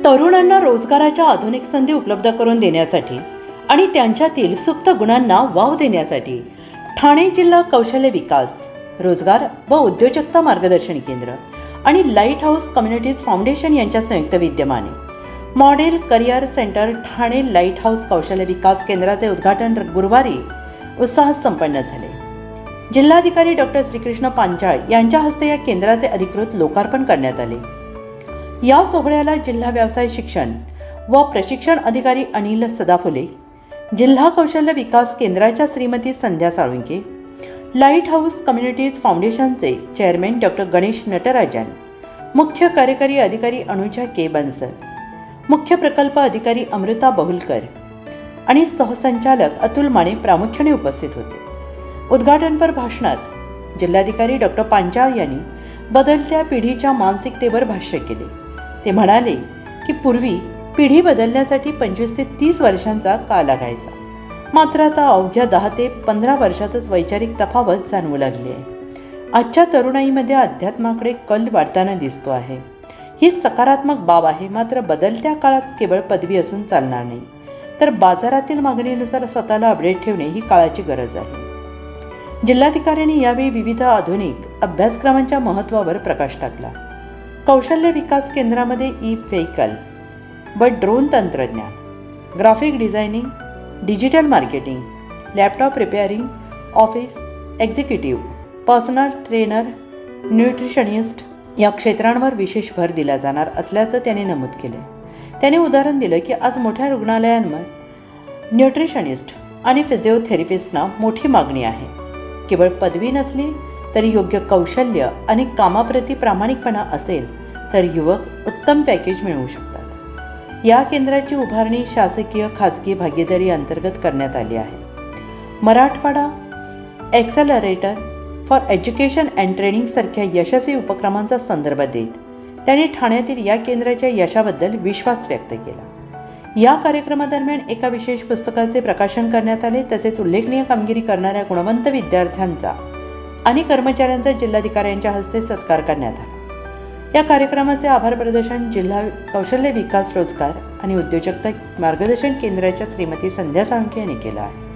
तरुणांना रोजगाराच्या आधुनिक संधी उपलब्ध करून देण्यासाठी आणि त्यांच्यातील सुप्त गुणांना वाव देण्यासाठी ठाणे जिल्हा कौशल्य विकास, रोजगार व उद्योजकता मार्गदर्शन केंद्र आणि लाईट हाऊस कम्युनिटीज फाउंडेशन यांच्या संयुक्त विद्यमाने model career centre Thane light house कौशल्य विकास केंद्राचे उद्घाटन गुरुवारी उत्साहात संपन्न झाले. जिल्हाधिकारी डॉक्टर श्रीकृष्ण पांचाळ यांच्या हस्ते या केंद्राचे अधिकृत लोकार्पण करण्यात आले. या सोहळ्याला जिल्हा व्यवसाय शिक्षण व प्रशिक्षण अधिकारी अनिल सदाफुले, जिल्हा कौशल्य विकास केंद्राच्या श्रीमती संध्या साळुंके, लाईट हाऊस कम्युनिटीज फाउंडेशनचे चेअरमॅन डॉक्टर गणेश नटराजन, मुख्य कार्यकारी अधिकारी अनुजा के बन्सल, मुख्य प्रकल्प अधिकारी अमृता बहुलकर आणि सहसंचालक अतुल माने प्रामुख्याने उपस्थित होते. उद्घाटनपर भाषणात जिल्हाधिकारी डॉक्टर पांचाळ यांनी बदलत्या पिढीच्या मानसिकतेवर भाष्य केले. ते म्हणाले की पूर्वी पिढी बदलण्यासाठी 25 ते 30 वर्षांचा काळ लागायचा, मात्र आता अवघ्या 10 ते 15 वर्षातच वैचारिक तफावत जाणवू लागली आहे. आजच्या तरुणाईमध्ये अध्यात्माकडे कल वाढताना दिसतो आहे. ही सकारात्मक बाब आहे. मात्र बदलत्या काळात केवळ पदवी असून चालणार नाही, तर बाजारातील मागणीनुसार स्वतःला अपडेट ठेवणे ही काळाची गरज आहे. जिल्हाधिकाऱ्यांनी यावेळी विविध आधुनिक अभ्यासक्रमांच्या महत्त्वावर प्रकाश टाकला. कौशल्य विकास केंद्रामध्ये ई व्हेकल व ड्रोन तंत्रज्ञान, graphic designing, digital marketing, laptop repairing, office executive, personal trainer, nutritionist या क्षेत्रांवर विशेष भर दिला जाणार असल्याचं त्यांनी नमूद केले. त्याने उदाहरण दिलं की आज मोठ्या रुग्णालयांमध्ये न्यूट्रिशनिस्ट आणि फिजिओथेरपिस्टना मोठी मागणी आहे. केवळ पदवी नसली तरी योग्य कौशल्य आणि कामाप्रती प्रामाणिकपणा असेल तर युवक उत्तम पॅकेज मिळवू शकतात. या केंद्राची उभारणी शासकीय खाजगी भागीदारी अंतर्गत करण्यात आली आहे. Marathwada accelerator for education and training सारख्या यशस्वी उपक्रमांचा संदर्भ देत त्यांनी ठाण्यातील या केंद्राच्या यशाबद्दल विश्वास व्यक्त केला. या कार्यक्रमादरम्यान एका विशेष पुस्तकाचे प्रकाशन करण्यात आले. तसेच उल्लेखनीय कामगिरी करणाऱ्या गुणवंत विद्यार्थ्यांचा आणि कर्मचाऱ्यांचा जिल्हाधिकाऱ्यांच्या हस्ते सत्कार करण्यात आला. या कार्यक्रमाचे आभार प्रदर्शन जिल्हा कौशल्य विकास, रोजगार आणि उद्योजकता मार्गदर्शन केंद्राच्या श्रीमती संध्या साळुंके यांनी केलं आहे.